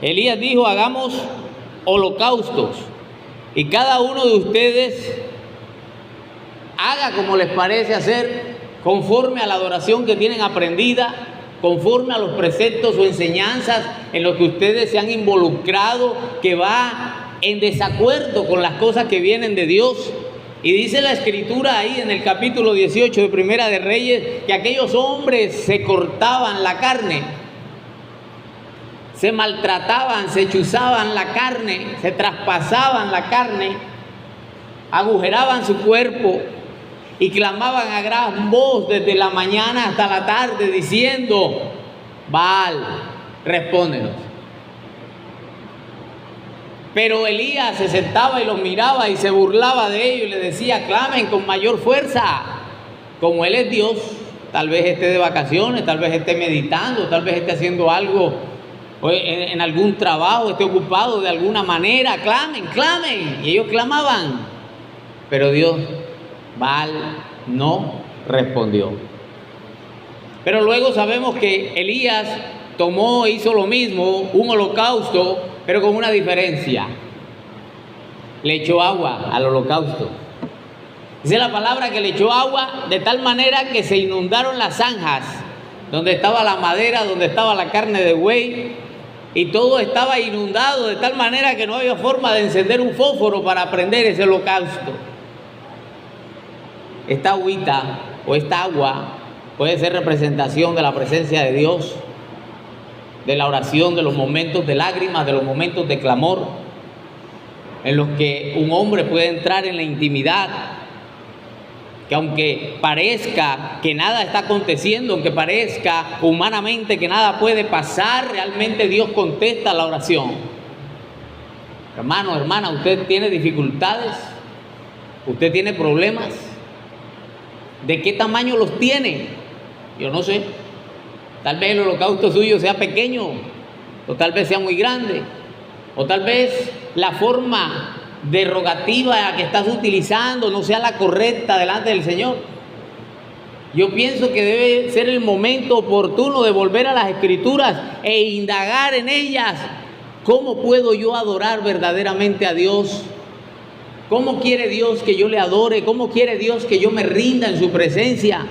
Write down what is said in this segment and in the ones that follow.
Elías dijo: hagamos holocaustos y cada uno de ustedes haga como les parece hacer, conforme a la adoración que tienen aprendida, conforme a los preceptos o enseñanzas en los que ustedes se han involucrado, que va en desacuerdo con las cosas que vienen de Dios. Y dice la Escritura ahí en el capítulo 18 de Primera de Reyes que aquellos hombres se cortaban la carne, se maltrataban, se chuzaban la carne, se traspasaban la carne, agujeraban su cuerpo y clamaban a gran voz desde la mañana hasta la tarde diciendo: Baal, respóndenos. Pero Elías se sentaba y los miraba y se burlaba de ellos y les decía: clamen con mayor fuerza. Como Él es Dios, tal vez esté de vacaciones, tal vez esté meditando, tal vez esté haciendo algo en algún trabajo, esté ocupado de alguna manera. Clamen, clamen. Y ellos clamaban, pero Dios, Baal, no respondió. Pero luego sabemos que Elías hizo lo mismo, un holocausto, pero con una diferencia: le echó agua al holocausto. Dice la palabra que le echó agua de tal manera que se inundaron las zanjas, donde estaba la madera, donde estaba la carne de buey, y todo estaba inundado de tal manera que no había forma de encender un fósforo para prender ese holocausto. Esta agüita o esta agua puede ser representación de la presencia de Dios, de la oración, de los momentos de lágrimas, de los momentos de clamor, en los que un hombre puede entrar en la intimidad, que aunque parezca que nada está aconteciendo, aunque parezca humanamente que nada puede pasar, realmente Dios contesta la oración. Hermano, hermana, usted tiene dificultades, usted tiene problemas. ¿De qué tamaño los tiene? Yo no sé. Tal vez el holocausto suyo sea pequeño, o tal vez sea muy grande, o tal vez la forma derogativa que estás utilizando no sea la correcta delante del Señor. Yo pienso que debe ser el momento oportuno de volver a las Escrituras e indagar en ellas. ¿Cómo puedo yo adorar verdaderamente a Dios? ¿Cómo quiere Dios que yo le adore? ¿Cómo quiere Dios que yo me rinda en su presencia?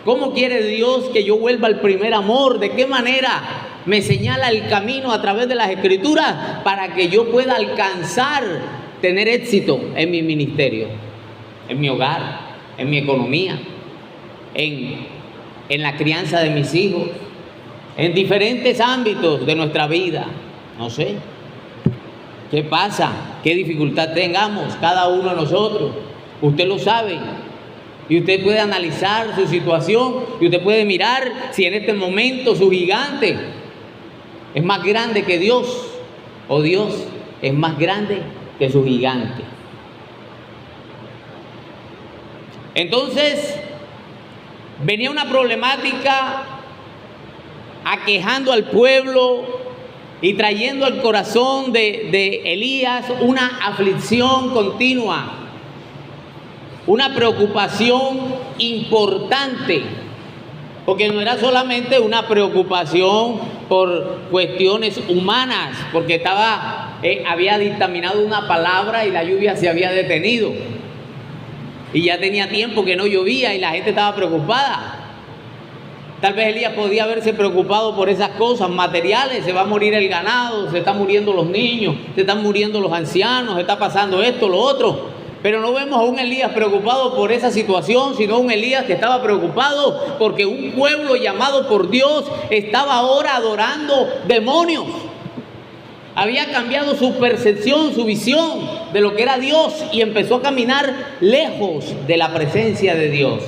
¿Cómo quiere Dios que yo vuelva al primer amor? ¿De qué manera me señala el camino a través de las Escrituras para que yo pueda alcanzar, tener éxito en mi ministerio, en mi hogar, en mi economía, en la crianza de mis hijos, en diferentes ámbitos de nuestra vida? No sé. ¿Qué pasa? ¿Qué dificultad tengamos cada uno de nosotros? Usted lo sabe. Y usted puede analizar su situación y usted puede mirar si en este momento su gigante es más grande que Dios, o Dios es más grande que su gigante. Entonces, venía una problemática aquejando al pueblo y trayendo al corazón de Elías una aflicción continua, una preocupación importante, porque no era solamente una preocupación por cuestiones humanas, porque había dictaminado una palabra y la lluvia se había detenido, y ya tenía tiempo que no llovía y la gente estaba preocupada. Tal vez Elías podía haberse preocupado por esas cosas materiales: se va a morir el ganado, se están muriendo los niños, se están muriendo los ancianos, se está pasando esto, lo otro. Pero no vemos a un Elías preocupado por esa situación, sino un Elías que estaba preocupado porque un pueblo llamado por Dios estaba ahora adorando demonios. Había cambiado su percepción, su visión de lo que era Dios, y empezó a caminar lejos de la presencia de Dios.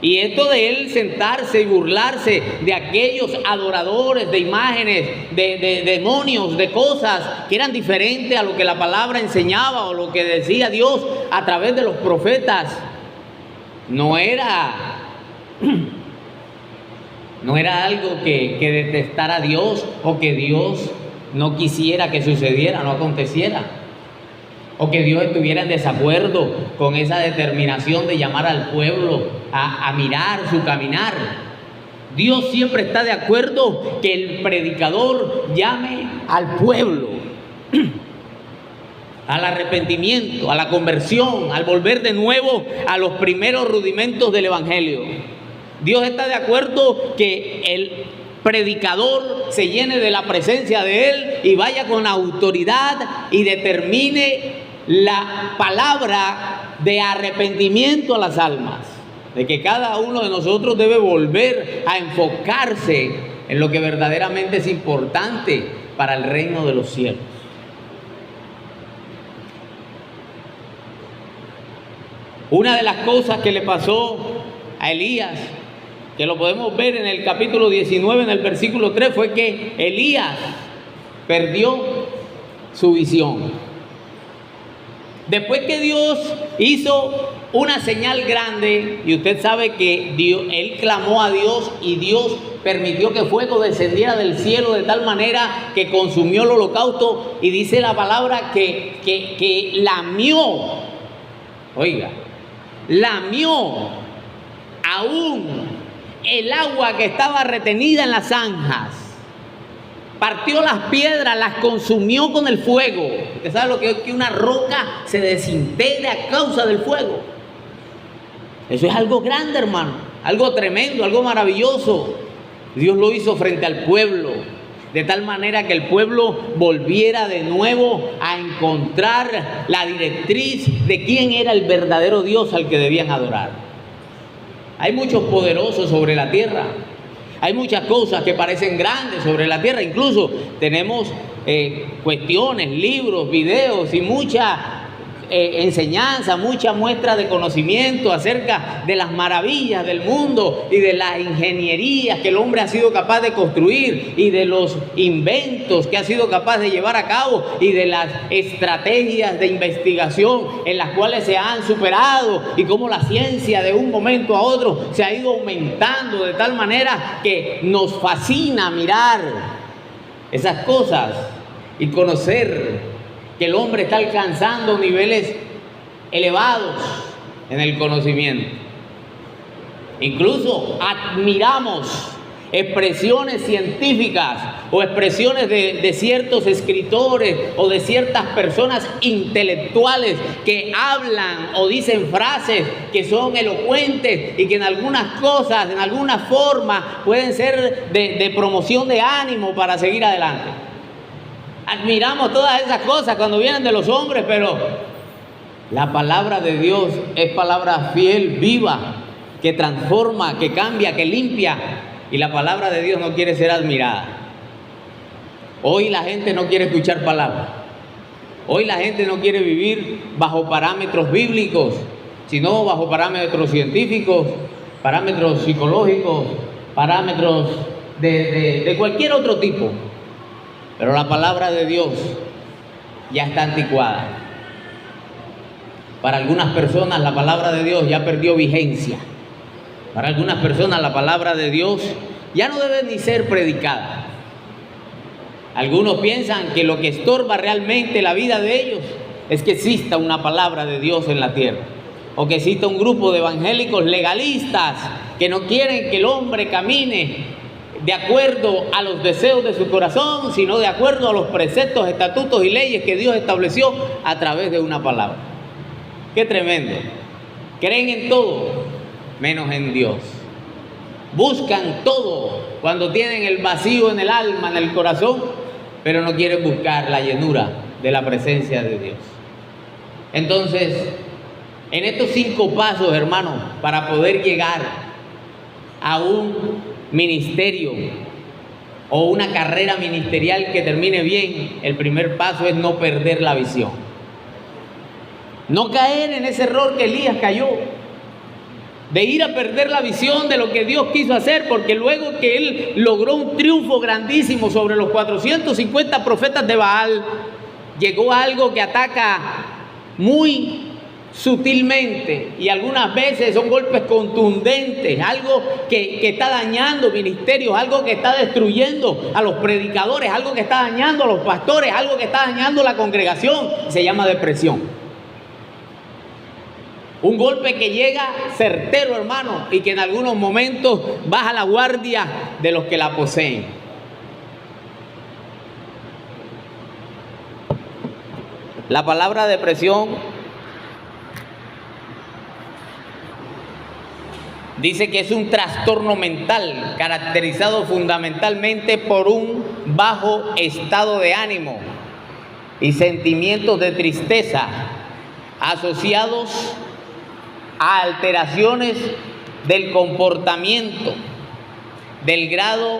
Y esto de él sentarse y burlarse de aquellos adoradores de imágenes, de demonios, de cosas que eran diferentes a lo que la palabra enseñaba o lo que decía Dios a través de los profetas, no era algo que detestara a Dios, o que Dios no quisiera que sucediera, no aconteciera, o que Dios estuviera en desacuerdo con esa determinación de llamar al pueblo a mirar su caminar. Dios siempre está de acuerdo que el predicador llame al pueblo al arrepentimiento, a la conversión, al volver de nuevo a los primeros rudimentos del Evangelio. Dios está de acuerdo que el predicador se llene de la presencia de Él y vaya con autoridad y determine la palabra de arrepentimiento a las almas, de que cada uno de nosotros debe volver a enfocarse en lo que verdaderamente es importante para el reino de los cielos. Una de las cosas que le pasó a Elías, que lo podemos ver en el capítulo 19, en el versículo 3, fue que Elías perdió su visión. Después que Dios hizo una señal grande, y usted sabe que él clamó a Dios y Dios permitió que fuego descendiera del cielo de tal manera que consumió el holocausto, y dice la palabra que lamió, oiga, lamió aún el agua que estaba retenida en las zanjas, partió las piedras, las consumió con el fuego. Usted sabe lo que es que una roca se desintegra a causa del fuego. Eso es algo grande, hermano, algo tremendo, algo maravilloso. Dios lo hizo frente al pueblo, de tal manera que el pueblo volviera de nuevo a encontrar la directriz de quién era el verdadero Dios al que debían adorar. Hay muchos poderosos sobre la tierra, hay muchas cosas que parecen grandes sobre la tierra, incluso tenemos cuestiones, libros, videos y mucha enseñanza, mucha muestra de conocimiento acerca de las maravillas del mundo y de las ingenierías que el hombre ha sido capaz de construir y de los inventos que ha sido capaz de llevar a cabo y de las estrategias de investigación en las cuales se han superado y cómo la ciencia de un momento a otro se ha ido aumentando de tal manera que nos fascina mirar esas cosas y conocer que el hombre está alcanzando niveles elevados en el conocimiento. Incluso admiramos expresiones científicas o expresiones de ciertos escritores o de ciertas personas intelectuales que hablan o dicen frases que son elocuentes y que en algunas cosas, en alguna forma, pueden ser de promoción de ánimo para seguir adelante. Admiramos todas esas cosas cuando vienen de los hombres, pero la palabra de Dios es palabra fiel, viva, que transforma, que cambia, que limpia, y la palabra de Dios no quiere ser admirada. Hoy la gente no quiere escuchar palabra. Hoy la gente no quiere vivir bajo parámetros bíblicos, sino bajo parámetros científicos, parámetros psicológicos, parámetros de cualquier otro tipo. Pero la palabra de Dios ya está anticuada. Para algunas personas la palabra de Dios ya perdió vigencia. Para algunas personas la palabra de Dios ya no debe ni ser predicada. Algunos piensan que lo que estorba realmente la vida de ellos es que exista una palabra de Dios en la tierra, o que exista un grupo de evangélicos legalistas que no quieren que el hombre camine de acuerdo a los deseos de su corazón, sino de acuerdo a los preceptos, estatutos y leyes que Dios estableció a través de una palabra. ¡Qué tremendo! Creen en todo, menos en Dios. Buscan todo cuando tienen el vacío en el alma, en el corazón, pero no quieren buscar la llenura de la presencia de Dios. Entonces, en estos 5 pasos, hermanos, para poder llegar a un ministerio o una carrera ministerial que termine bien, el primer paso es no perder la visión. No caer en ese error que Elías cayó, de ir a perder la visión de lo que Dios quiso hacer, porque luego que él logró un triunfo grandísimo sobre los 450 profetas de Baal, llegó algo que ataca muy sutilmente y algunas veces son golpes contundentes, algo que está dañando ministerios, algo que está destruyendo a los predicadores, algo que está dañando a los pastores, algo que está dañando a la congregación. Se llama depresión. Un golpe que llega certero, hermano, y que en algunos momentos baja la guardia de los que la poseen. La palabra depresión dice que es un trastorno mental caracterizado fundamentalmente por un bajo estado de ánimo y sentimientos de tristeza asociados a alteraciones del comportamiento, del grado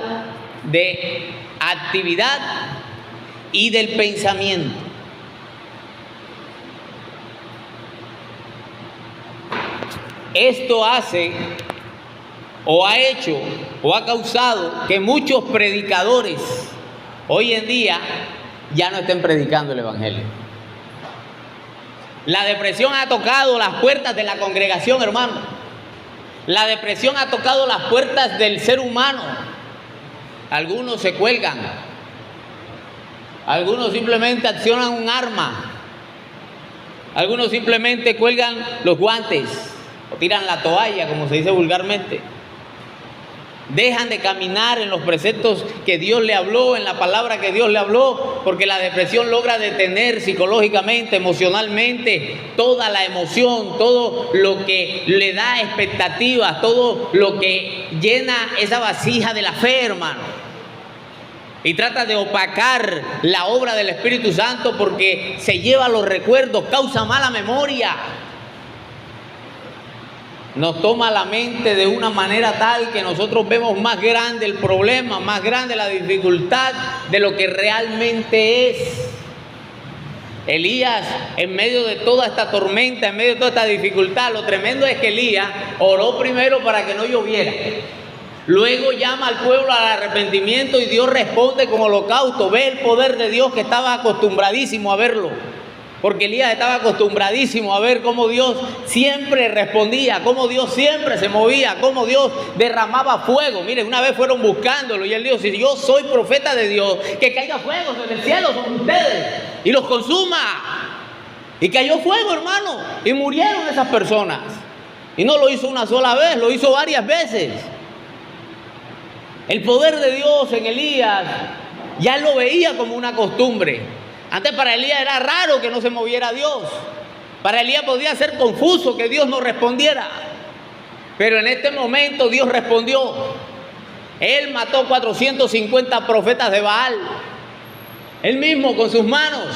de actividad y del pensamiento. Esto hace o ha hecho o ha causado que muchos predicadores hoy en día ya no estén predicando el evangelio. La depresión ha tocado las puertas de la congregación, hermano. La depresión ha tocado las puertas del ser humano. Algunos se cuelgan, algunos simplemente accionan un arma, algunos simplemente cuelgan los guantes o tiran la toalla, como se dice vulgarmente. Dejan de caminar en los preceptos que Dios le habló, en la palabra que Dios le habló, porque la depresión logra detener psicológicamente, emocionalmente, toda la emoción, todo lo que le da expectativas, todo lo que llena esa vasija de la fe, hermano. Y trata de opacar la obra del Espíritu Santo porque se lleva los recuerdos, causa mala memoria. Nos toma la mente de una manera tal que nosotros vemos más grande el problema, más grande la dificultad de lo que realmente es. Elías, en medio de toda esta tormenta, en medio de toda esta dificultad, lo tremendo es que Elías oró primero para que no lloviera. Luego llama al pueblo al arrepentimiento y Dios responde con holocausto. Ve el poder de Dios, que estaba acostumbradísimo a verlo. Porque Elías estaba acostumbradísimo a ver cómo Dios siempre respondía, cómo Dios siempre se movía, cómo Dios derramaba fuego. Miren, una vez fueron buscándolo y él dijo: si yo soy profeta de Dios, que caiga fuego desde el cielo sobre ustedes y los consuma. Y cayó fuego, hermano, y murieron esas personas. Y no lo hizo una sola vez, lo hizo varias veces. El poder de Dios en Elías ya lo veía como una costumbre. Antes para Elías era raro que no se moviera Dios. Para Elías podía ser confuso que Dios no respondiera. Pero en este momento Dios respondió. Él mató 450 profetas de Baal. Él mismo con sus manos.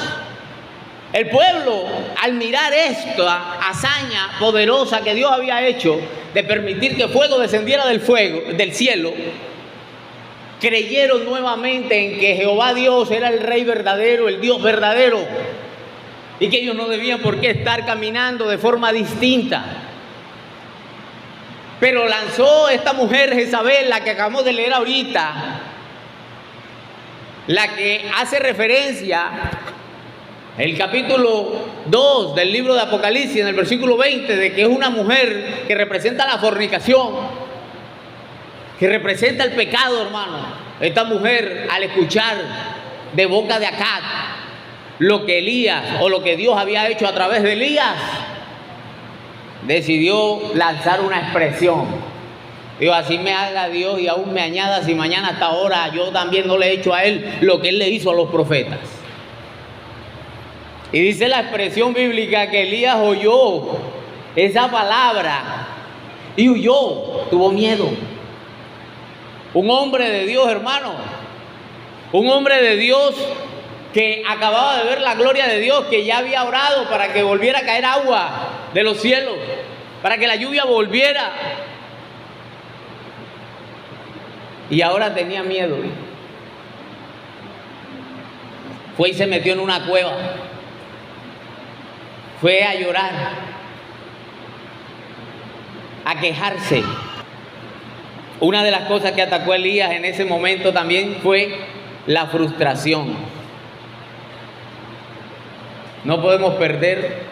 El pueblo, al mirar esta hazaña poderosa que Dios había hecho de permitir que fuego descendiera del cielo, creyeron nuevamente en que Jehová Dios era el Rey verdadero, el Dios verdadero, y que ellos no debían por qué estar caminando de forma distinta. Pero lanzó esta mujer Jezabel, la que acabamos de leer ahorita, la que hace referencia el capítulo 2 del libro de Apocalipsis, en el versículo 20, de que es una mujer que representa la fornicación, que representa el pecado, hermano. Esta mujer, al escuchar de boca de Acab lo que Elías o lo que Dios había hecho a través de Elías, decidió lanzar una expresión. Digo: así me haga Dios y aún me añada, si mañana hasta ahora yo también no le he hecho a él lo que él le hizo a los profetas. Y dice la expresión bíblica que Elías oyó esa palabra y huyó, tuvo miedo. Un hombre de Dios, hermano, un hombre de Dios que acababa de ver la gloria de Dios, que ya había orado para que volviera a caer agua de los cielos, para que la lluvia volviera. Y ahora tenía miedo. Fue y se metió en una cueva. Fue a llorar, a quejarse. Una de las cosas que atacó a Elías en ese momento también fue la frustración. No podemos perder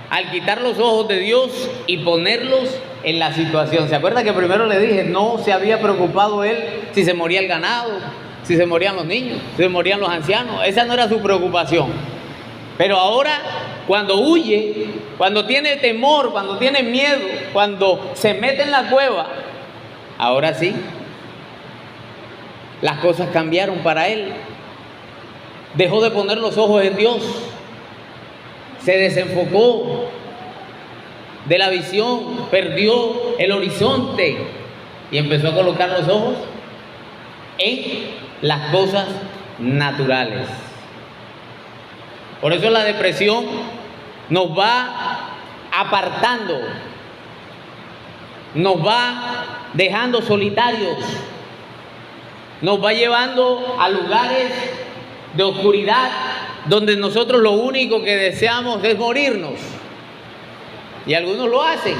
al quitar los ojos de Dios y ponerlos en la situación. ¿Se acuerda que primero le dije? No se había preocupado él si se moría el ganado, si se morían los niños, si se morían los ancianos. Esa no era su preocupación. Pero ahora cuando huye, cuando tiene temor, cuando tiene miedo, cuando se mete en la cueva, ahora sí, las cosas cambiaron para él. Dejó de poner los ojos en Dios, se desenfocó de la visión, perdió el horizonte y empezó a colocar los ojos en las cosas naturales. Por eso la depresión nos va apartando, nos va dejando solitarios, nos va llevando a lugares de oscuridad donde nosotros lo único que deseamos es morirnos. Y algunos lo hacen.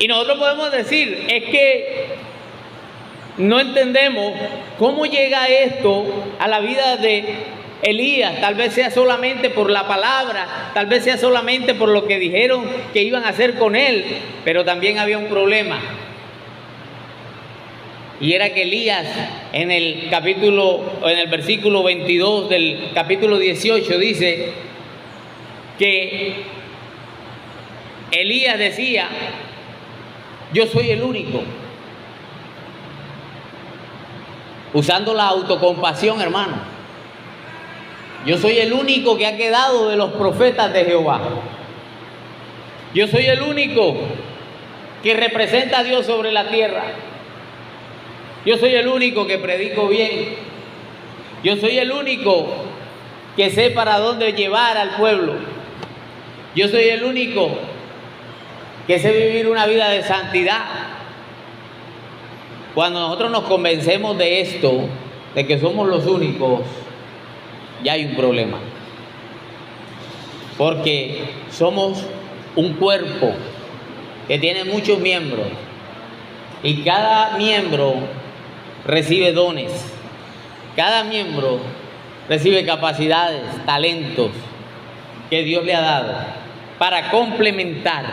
Y nosotros podemos decir, es que no entendemos cómo llega esto a la vida de Elías. Tal vez sea solamente por la palabra, tal vez sea solamente por lo que dijeron que iban a hacer con él, pero también había un problema. Y era que Elías en el versículo 22 del capítulo 18 dice que Elías decía: yo soy el único. Usando la autocompasión, hermano. Yo soy el único que ha quedado de los profetas de Jehová. Yo soy el único que representa a Dios sobre la tierra. Yo soy el único que predico bien. Yo soy el único que sé para dónde llevar al pueblo. Yo soy el único que sé vivir una vida de santidad. Cuando nosotros nos convencemos de esto, de que somos los únicos, ya hay un problema. Porque somos un cuerpo que tiene muchos miembros y cada miembro recibe dones, cada miembro recibe capacidades, talentos que Dios le ha dado para complementar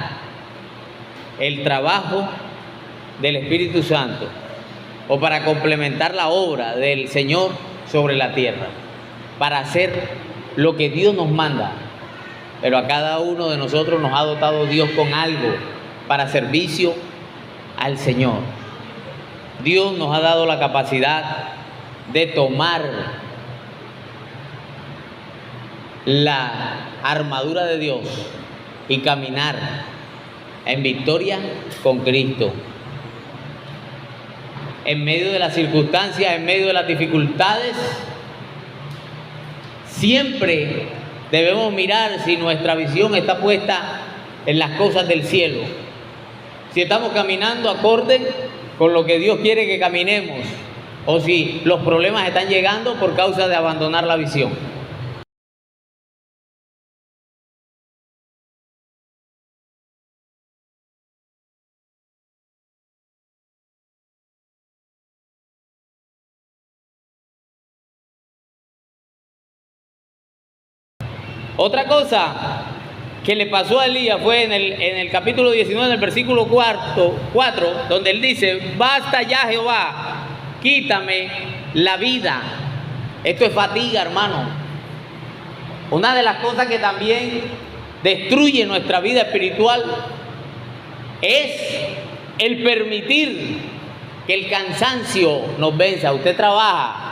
el trabajo del Espíritu Santo o para complementar la obra del Señor sobre la tierra, para hacer lo que Dios nos manda. Pero a cada uno de nosotros nos ha dotado Dios con algo para servicio al Señor. Dios nos ha dado la capacidad de tomar la armadura de Dios y caminar en victoria con Cristo. En medio de las circunstancias, en medio de las dificultades, siempre debemos mirar si nuestra visión está puesta en las cosas del cielo. Si estamos caminando acorde con lo que Dios quiere que caminemos, o si los problemas están llegando por causa de abandonar la visión. Otra cosa que le pasó a Elías fue en el capítulo 19, en el versículo 4, donde él dice: basta ya, Jehová, quítame la vida. Esto es fatiga, hermano. Una de las cosas que también destruye nuestra vida espiritual es el permitir que el cansancio nos venza. Usted trabaja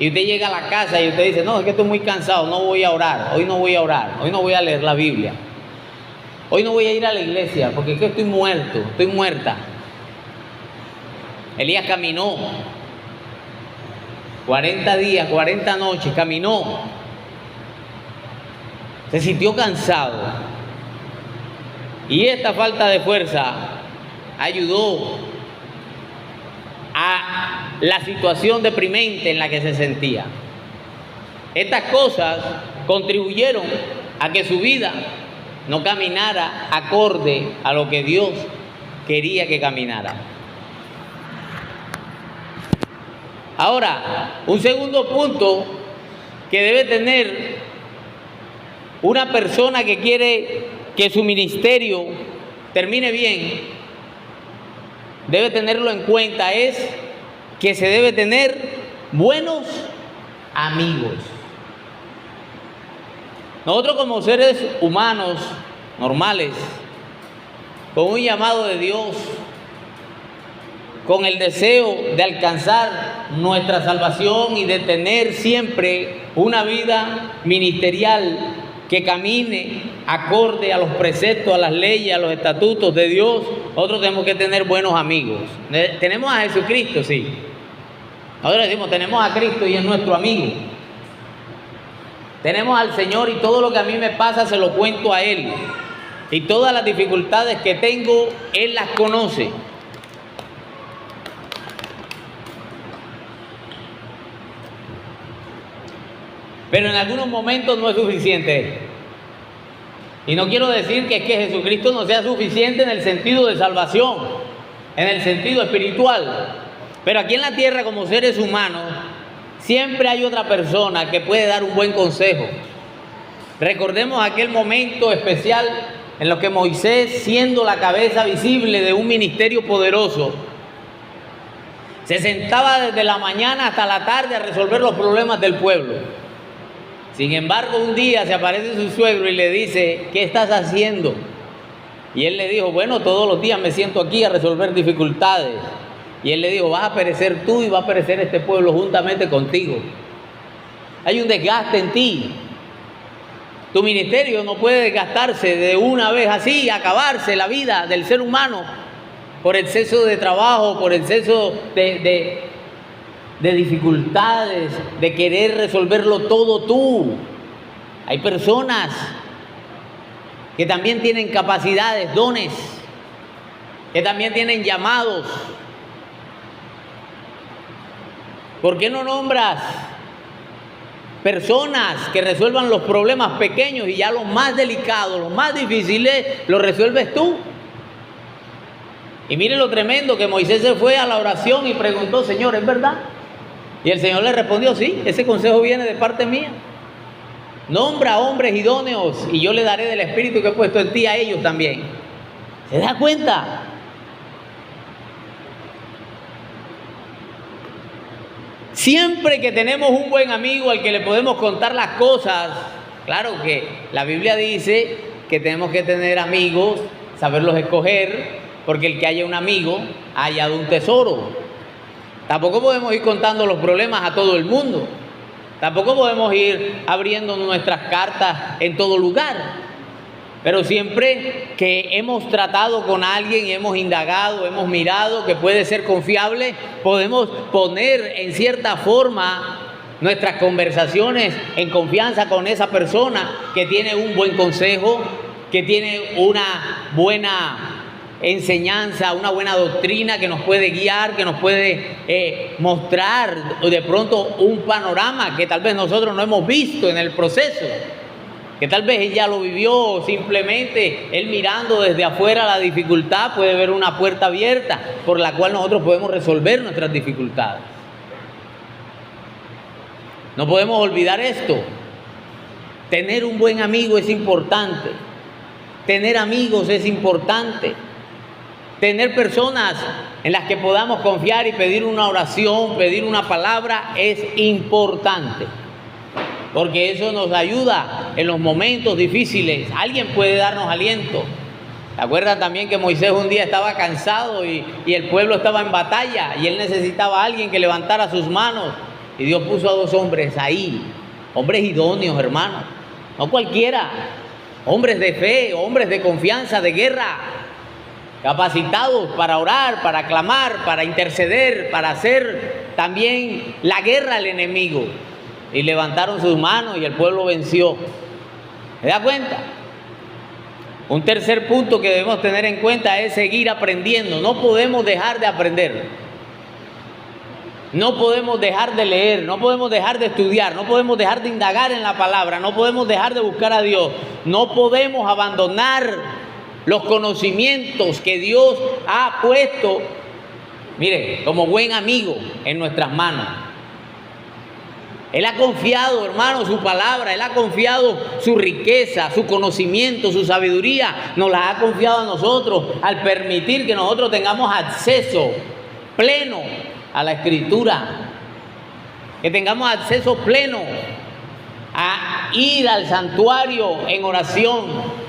y usted llega a la casa y usted dice: no, es que estoy muy cansado, no voy a orar, hoy no voy a orar, hoy no voy a leer la Biblia, hoy no voy a ir a la iglesia porque es que estoy muerto, estoy muerta. Elías caminó 40 días, 40 noches, caminó, se sintió cansado y esta falta de fuerza ayudó a la situación deprimente en la que se sentía. Estas cosas contribuyeron a que su vida no caminara acorde a lo que Dios quería que caminara. Ahora, un segundo punto que debe tener una persona que quiere que su ministerio termine bien, debe tenerlo en cuenta, es que se debe tener buenos amigos. Nosotros como seres humanos normales, con un llamado de Dios, con el deseo de alcanzar nuestra salvación y de tener siempre una vida ministerial que camine acorde a los preceptos, a las leyes, a los estatutos de Dios, nosotros tenemos que tener buenos amigos. Tenemos a Jesucristo, sí. Nosotros decimos, tenemos a Cristo y es nuestro amigo. Tenemos al Señor y todo lo que a mí me pasa se lo cuento a Él. Y todas las dificultades que tengo, Él las conoce. Pero en algunos momentos no es suficiente. Y no quiero decir que es que Jesucristo no sea suficiente en el sentido de salvación, en el sentido espiritual. Pero aquí en la tierra, como seres humanos, siempre hay otra persona que puede dar un buen consejo. Recordemos aquel momento especial en lo que Moisés, siendo la cabeza visible de un ministerio poderoso, se sentaba desde la mañana hasta la tarde a resolver los problemas del pueblo. Sin embargo, un día se aparece su suegro y le dice, ¿qué estás haciendo? Y él le dijo, bueno, todos los días me siento aquí a resolver dificultades. Y él le dijo, vas a perecer tú y va a perecer este pueblo juntamente contigo. Hay un desgaste en ti. Tu ministerio no puede desgastarse de una vez así, acabarse la vida del ser humano por exceso de trabajo, por exceso de dificultades, de querer resolverlo todo tú. Hay personas que también tienen capacidades, dones, que también tienen llamados. ¿Por qué no nombras personas que resuelvan los problemas pequeños y ya los más delicados, los más difíciles, los resuelves tú? Y mire lo tremendo que Moisés se fue a la oración y preguntó, Señor, ¿es verdad? Y el Señor le respondió, sí, ese consejo viene de parte mía. Nombra hombres idóneos y yo le daré del espíritu que he puesto en ti a ellos también. ¿Se da cuenta? Siempre que tenemos un buen amigo al que le podemos contar las cosas, claro que la Biblia dice que tenemos que tener amigos, saberlos escoger, porque el que haya un amigo ha hallado un tesoro. Tampoco podemos ir contando los problemas a todo el mundo. Tampoco podemos ir abriendo nuestras cartas en todo lugar. Pero siempre que hemos tratado con alguien y hemos indagado, hemos mirado que puede ser confiable, podemos poner en cierta forma nuestras conversaciones en confianza con esa persona que tiene un buen consejo, que tiene una buena enseñanza, una buena doctrina que nos puede guiar, que nos puede mostrar de pronto un panorama que tal vez nosotros no hemos visto en el proceso, que tal vez él ya lo vivió, simplemente él mirando desde afuera la dificultad puede ver una puerta abierta por la cual nosotros podemos resolver nuestras dificultades. No podemos olvidar esto. Tener un buen amigo es importante. Tener amigos es importante. Tener personas en las que podamos confiar y pedir una oración, pedir una palabra es importante. Porque eso nos ayuda en los momentos difíciles. Alguien puede darnos aliento. ¿Se acuerdan también que Moisés un día estaba cansado y el pueblo estaba en batalla y él necesitaba a alguien que levantara sus manos? Y Dios puso a 2 hombres ahí, hombres idóneos, hermanos, no cualquiera, hombres de fe, hombres de confianza, de guerra, capacitados para orar, para clamar, para interceder, para hacer también la guerra al enemigo. Y levantaron sus manos y el pueblo venció. ¿Se da cuenta? Un tercer punto que debemos tener en cuenta es seguir aprendiendo. No podemos dejar de aprender. No podemos dejar de leer, no podemos dejar de estudiar, no podemos dejar de indagar en la palabra, no podemos dejar de buscar a Dios. No podemos abandonar los conocimientos que Dios ha puesto, mire, como buen amigo en nuestras manos. Él ha confiado, hermano, su palabra, Él ha confiado su riqueza, su conocimiento, su sabiduría, nos la ha confiado a nosotros al permitir que nosotros tengamos acceso pleno a la Escritura, que tengamos acceso pleno a ir al santuario en oración.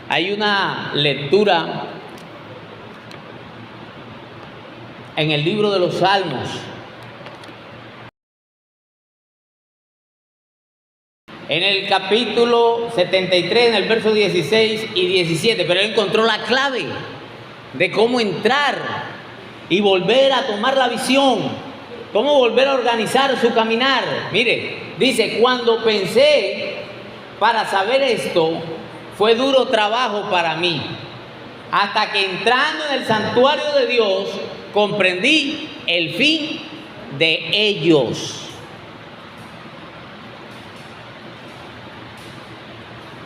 Hay una lectura en el libro de los Salmos, en el capítulo 73, en el verso 16 y 17, pero él encontró la clave de cómo entrar y volver a tomar la visión, cómo volver a organizar su caminar. Mire, dice: cuando pensé para saber esto, fue duro trabajo para mí, hasta que entrando en el santuario de Dios, comprendí el fin de ellos.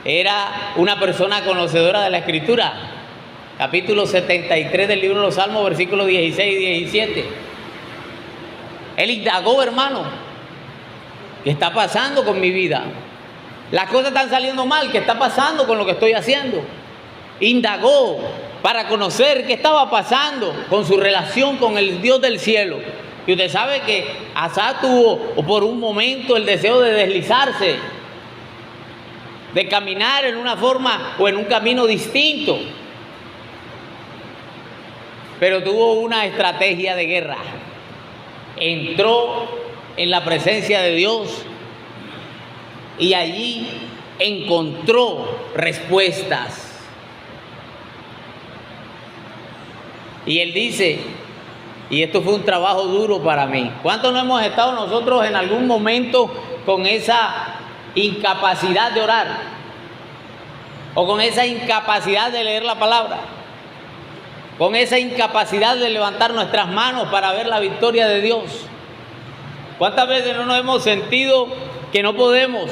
Era una persona conocedora de la Escritura. Capítulo 73 del libro de los Salmos, versículos 16 y 17. Él indagó: hermano, ¿qué está pasando con mi vida? Las cosas están saliendo mal. ¿Qué está pasando con lo que estoy haciendo? Indagó para conocer qué estaba pasando con su relación con el Dios del cielo. Y usted sabe que Asaf tuvo por un momento el deseo de deslizarse, de caminar en una forma o en un camino distinto, pero tuvo una estrategia de guerra. Entró en la presencia de Dios y allí encontró respuestas. Y él dice, y esto fue un trabajo duro para mí. ¿Cuántos no hemos estado nosotros en algún momento con esa incapacidad de orar? O con esa incapacidad de leer la palabra, con esa incapacidad de levantar nuestras manos para ver la victoria de Dios. ¿Cuántas veces no nos hemos sentido que no podemos?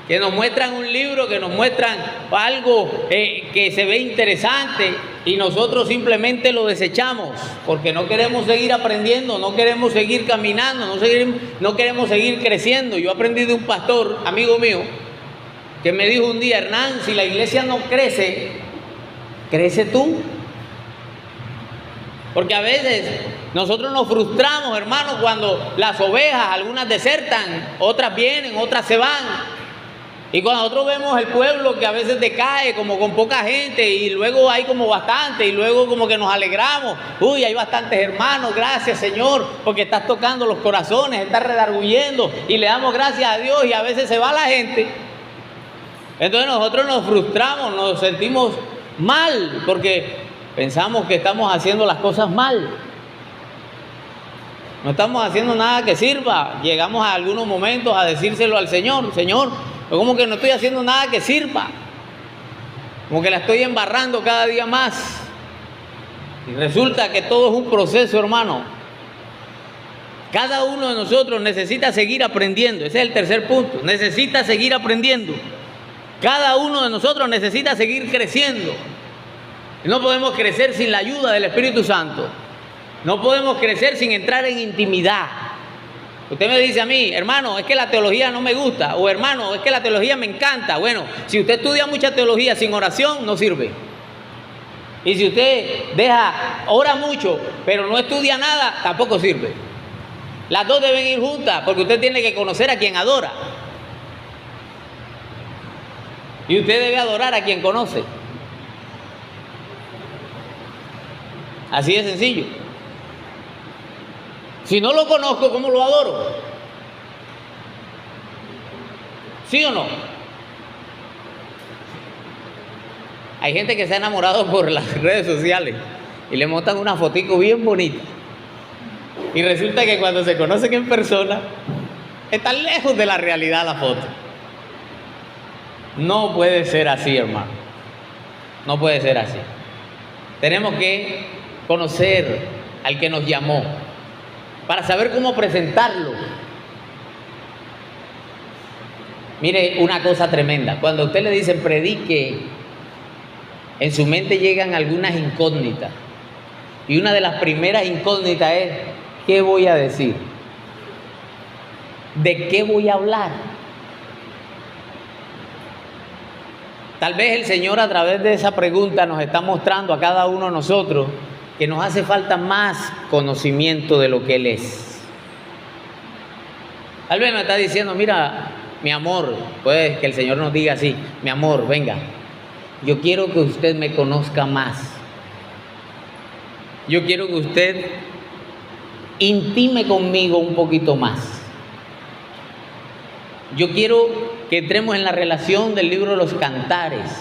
Que nos muestran un libro, que nos muestran algo que se ve interesante y nosotros simplemente lo desechamos porque no queremos seguir aprendiendo, no queremos seguir caminando, no queremos seguir creciendo. Yo aprendí de un pastor, amigo mío, que me dijo un día: Hernán, si la iglesia no crece, crece tú. Porque a veces nosotros nos frustramos, hermanos, cuando las ovejas, algunas desertan, otras vienen, otras se van. Y cuando nosotros vemos el pueblo que a veces decae como con poca gente y luego hay como bastante y luego como que nos alegramos: uy, hay bastantes hermanos, gracias Señor, porque estás tocando los corazones, estás redarguyendo, y le damos gracias a Dios, y a veces se va la gente. Entonces nosotros nos frustramos, nos sentimos mal porque pensamos que estamos haciendo las cosas mal. No estamos haciendo nada que sirva. Llegamos a algunos momentos a decírselo al Señor: Señor, yo como que no estoy haciendo nada que sirva, como que la estoy embarrando cada día más. Y resulta que todo es un proceso, hermano. Cada uno de nosotros necesita seguir aprendiendo. Ese es el tercer punto. Necesita seguir aprendiendo. Cada uno de nosotros necesita seguir creciendo. No podemos crecer sin la ayuda del Espíritu Santo. No podemos crecer sin entrar en intimidad. Usted me dice a mí: hermano, es que la teología no me gusta, o hermano, es que la teología me encanta. Bueno, si usted estudia mucha teología sin oración, no sirve. Y si usted ora mucho, pero no estudia nada, tampoco sirve. Las dos deben ir juntas, porque usted tiene que conocer a quien adora. Y usted debe adorar a quien conoce. Así de sencillo. Si no lo conozco, ¿cómo lo adoro? ¿Sí o no? Hay gente que se ha enamorado por las redes sociales y le montan una fotico bien bonita. Y resulta que cuando se conocen en persona, está lejos de la realidad la foto. No puede ser así, hermano. No puede ser así. Tenemos que conocer al que nos llamó para saber cómo presentarlo. Mire, una cosa tremenda: cuando a usted le dicen predique, en su mente llegan algunas incógnitas, y una de las primeras incógnitas es: ¿qué voy a decir? ¿De qué voy a hablar? Tal vez el Señor, a través de esa pregunta, nos está mostrando a cada uno de nosotros que nos hace falta más conocimiento de lo que Él es. Tal vez me está diciendo, mira, mi amor, puede que el Señor nos diga así, mi amor, venga, yo quiero que usted me conozca más. Yo quiero que usted intime conmigo un poquito más. Yo quiero que entremos en la relación del libro de los Cantares.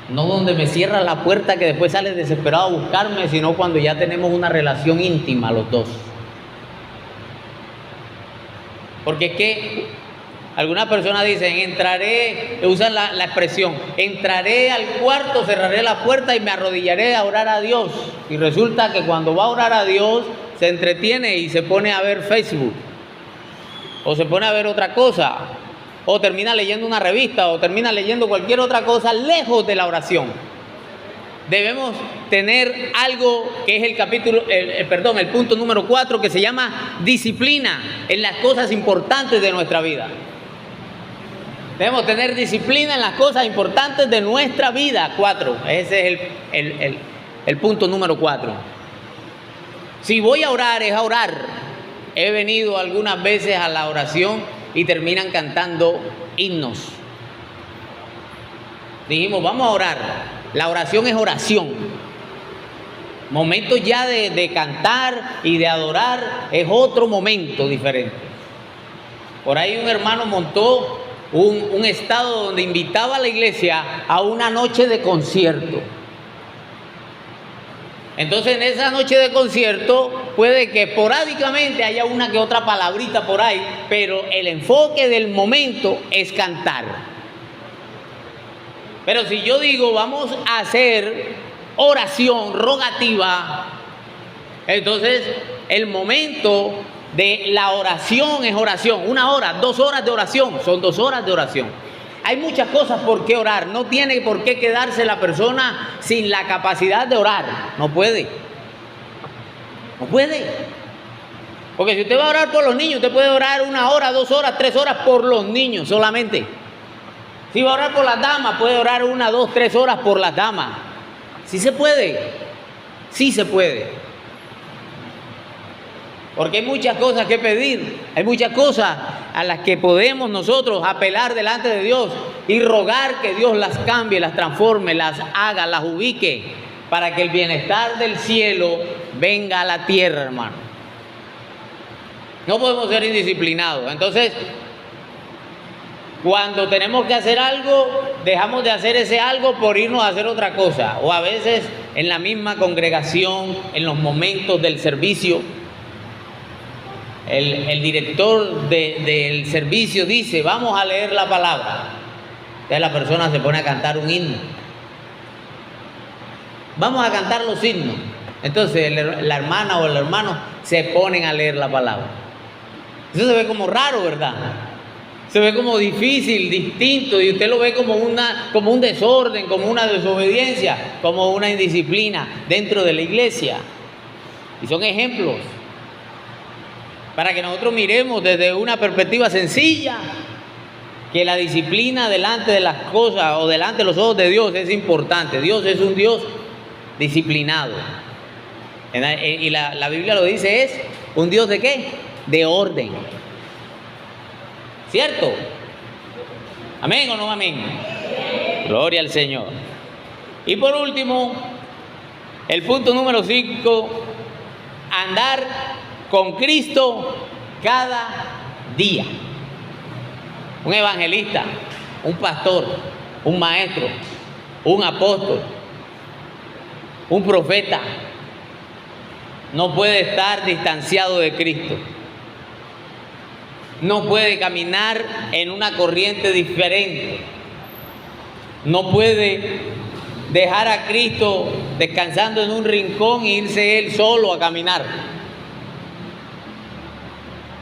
No donde me cierra la puerta que después sale desesperado a buscarme, sino cuando ya tenemos una relación íntima los dos. Porque es que algunas personas dicen, usan la expresión, entraré al cuarto, cerraré la puerta y me arrodillaré a orar a Dios. Y resulta que cuando va a orar a Dios, se entretiene y se pone a ver Facebook. O se pone a ver otra cosa. O termina leyendo una revista, o termina leyendo cualquier otra cosa lejos de la oración. Debemos tener algo que es el punto número 4, que se llama disciplina en las cosas importantes de nuestra vida. Debemos tener disciplina en las cosas importantes de nuestra vida. 4. Ese es el punto número 4. Si voy a orar, es a orar. He venido algunas veces a la oración y terminan cantando himnos. Dijimos, vamos a orar. La oración es oración. Momentos ya de cantar y de adorar es otro momento diferente. Por ahí un hermano montó un estado donde invitaba a la iglesia a una noche de concierto. Entonces en esa noche de concierto puede que esporádicamente haya una que otra palabrita por ahí, pero el enfoque del momento es cantar. Pero si yo digo vamos a hacer oración rogativa, entonces el momento de la oración es oración. 1 hora, 2 horas de oración, son 2 horas de oración. Hay muchas cosas por qué orar. No tiene por qué quedarse la persona sin la capacidad de orar. No puede. No puede. Porque si usted va a orar por los niños, usted puede orar 1 hora, 2 horas, 3 horas por los niños solamente. Si va a orar por las damas, puede orar 1, 2, 3 horas por las damas. Sí se puede. Sí se puede. Porque hay muchas cosas que pedir, hay muchas cosas a las que podemos nosotros apelar delante de Dios y rogar que Dios las cambie, las transforme, las haga, las ubique, para que el bienestar del cielo venga a la tierra, hermano. No podemos ser indisciplinados. Entonces, cuando tenemos que hacer algo, dejamos de hacer ese algo por irnos a hacer otra cosa. O a veces en la misma congregación, en los momentos del servicio, el director del servicio dice, vamos a leer la palabra. Entonces la persona se pone a cantar un himno. Vamos a cantar los himnos. Entonces la hermana o el hermano se ponen a leer la palabra. Eso se ve como raro, ¿verdad? Se ve como difícil, distinto, y usted lo ve como un desorden, como una desobediencia, como una indisciplina dentro de la iglesia. Y son ejemplos para que nosotros miremos desde una perspectiva sencilla que la disciplina delante de las cosas o delante de los ojos de Dios es importante. Dios es un Dios disciplinado. Y la Biblia lo dice, es un Dios ¿de qué? De orden. ¿Cierto? ¿Amén o no amén? Gloria al Señor. Y por último, el punto número 5, andar con Cristo cada día. Un evangelista, un pastor, un maestro, un apóstol, un profeta, no puede estar distanciado de Cristo. No puede caminar en una corriente diferente. No puede dejar a Cristo descansando en un rincón e irse él solo a caminar.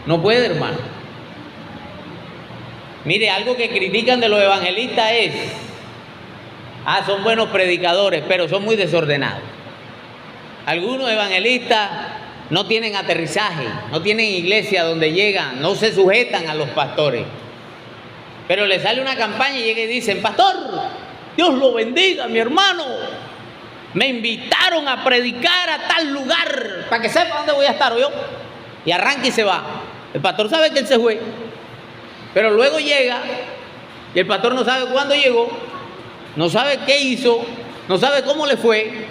No puede, hermano. Mire, algo que critican de los evangelistas es, son buenos predicadores, pero son muy desordenados. Algunos evangelistas no tienen aterrizaje, no tienen iglesia donde llegan, no se sujetan a los pastores. Pero le sale una campaña y llega y dicen, pastor, Dios lo bendiga, mi hermano. Me invitaron a predicar a tal lugar, para que sepa dónde voy a estar yo. y arranca y se va. El pastor sabe que él se fue, pero luego llega y el pastor no sabe cuándo llegó, no sabe qué hizo, no sabe cómo le fue,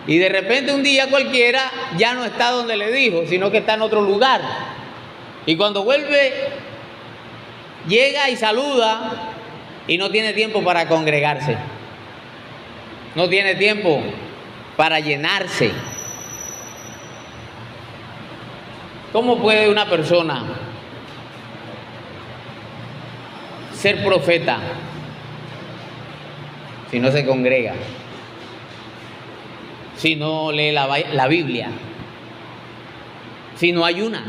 y de repente un día cualquiera ya no está donde le dijo, sino que está en otro lugar. Y cuando vuelve, llega y saluda y no tiene tiempo para congregarse, no tiene tiempo para llenarse. ¿Cómo puede una persona ser profeta si no se congrega, si no lee la Biblia, si no ayuna,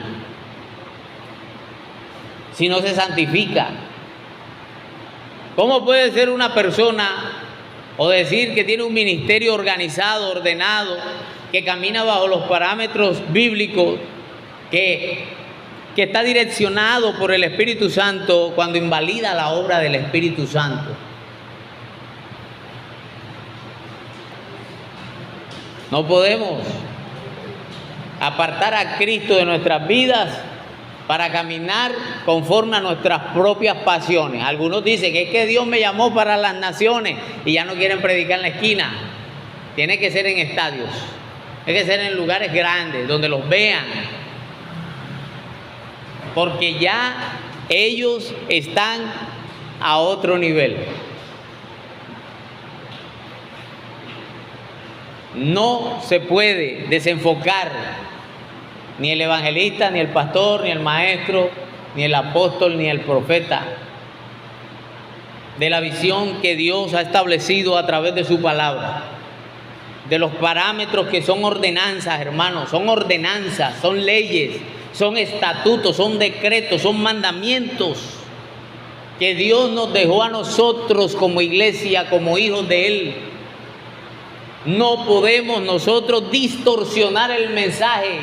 si no se santifica? ¿Cómo puede ser una persona o decir que tiene un ministerio organizado, ordenado, que camina bajo los parámetros bíblicos, que está direccionado por el Espíritu Santo, cuando invalida la obra del Espíritu Santo? No podemos apartar a Cristo de nuestras vidas para caminar conforme a nuestras propias pasiones. Algunos dicen que es que Dios me llamó para las naciones y ya no quieren predicar en la esquina. Tiene que ser en estadios, tiene que ser en lugares grandes, donde los vean, porque ya ellos están a otro nivel. No se puede desenfocar ni el evangelista, ni el pastor, ni el maestro, ni el apóstol, ni el profeta de la visión que Dios ha establecido a través de su palabra, de los parámetros que son ordenanzas, hermanos, son ordenanzas, son leyes, son estatutos, son decretos, son mandamientos que Dios nos dejó a nosotros como iglesia, como hijos de Él. No podemos nosotros distorsionar el mensaje.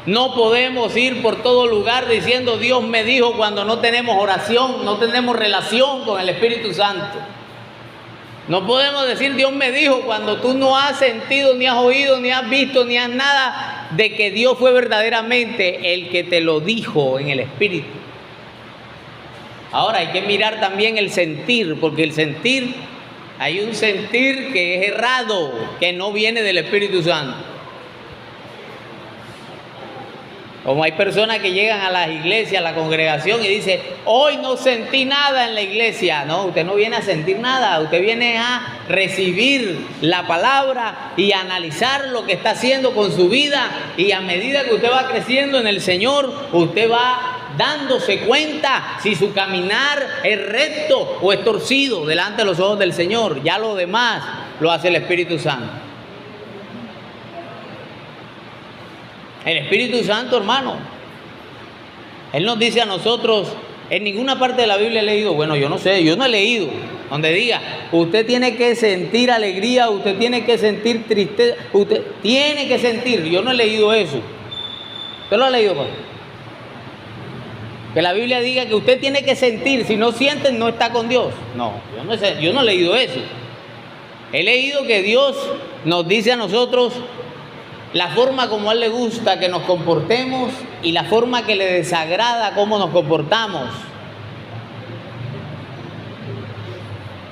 No podemos ir por todo lugar diciendo Dios me dijo, cuando no tenemos oración, no tenemos relación con el Espíritu Santo. No podemos decir Dios me dijo cuando tú no has sentido, ni has oído, ni has visto, ni has nada de que Dios fue verdaderamente el que te lo dijo en el Espíritu. Ahora hay que mirar también el sentir, porque el sentir, hay un sentir que es errado, que no viene del Espíritu Santo. Como hay personas que llegan a las iglesias, a la congregación y dicen, hoy no sentí nada en la iglesia. No, usted no viene a sentir nada, usted viene a recibir la palabra y a analizar lo que está haciendo con su vida, y a medida que usted va creciendo en el Señor, usted va dándose cuenta si su caminar es recto o es torcido delante de los ojos del Señor. Ya lo demás lo hace el Espíritu Santo. El Espíritu Santo, hermano, Él nos dice a nosotros, en ninguna parte de la Biblia he leído, bueno, yo no sé, yo no he leído, donde diga, usted tiene que sentir alegría, usted tiene que sentir tristeza, usted tiene que sentir. Yo no he leído eso. ¿Usted lo ha leído, padre? Que la Biblia diga que usted tiene que sentir, si no siente no está con Dios. No, yo no he leído eso. He leído que Dios nos dice a nosotros la forma como a Él le gusta que nos comportemos y la forma que le desagrada cómo nos comportamos.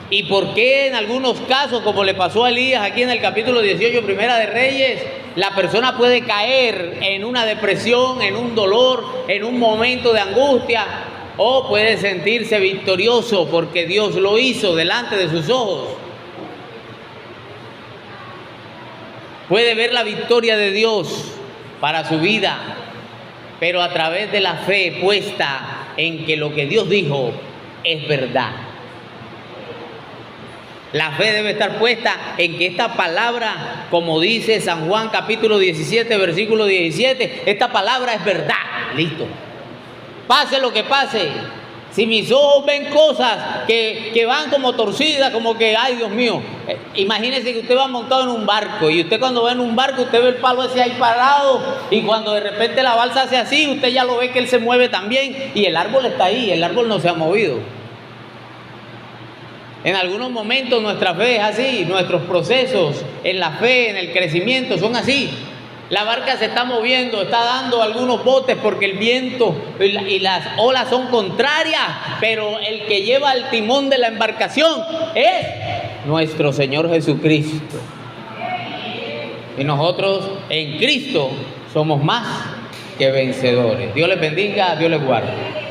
Y por qué en algunos casos, como le pasó a Elías aquí en el capítulo 18, Primera de Reyes, la persona puede caer en una depresión, en un dolor, en un momento de angustia, o puede sentirse victorioso porque Dios lo hizo delante de sus ojos. Puede ver la victoria de Dios para su vida, pero a través de la fe puesta en que lo que Dios dijo es verdad. La fe debe estar puesta en que esta palabra, como dice San Juan capítulo 17, versículo 17, esta palabra es verdad. Listo. Pase lo que pase. Si mis ojos ven cosas que van como torcidas, como que, ay Dios mío, imagínese que usted va montado en un barco y usted cuando va en un barco, usted ve el palo ese ahí parado, y cuando de repente la balsa hace así, usted ya lo ve que él se mueve también y el árbol está ahí, el árbol no se ha movido. En algunos momentos nuestra fe es así, nuestros procesos en la fe, en el crecimiento son así. La barca se está moviendo, está dando algunos botes porque el viento y las olas son contrarias, pero el que lleva el timón de la embarcación es nuestro Señor Jesucristo. Y nosotros en Cristo somos más que vencedores. Dios les bendiga, Dios les guarde.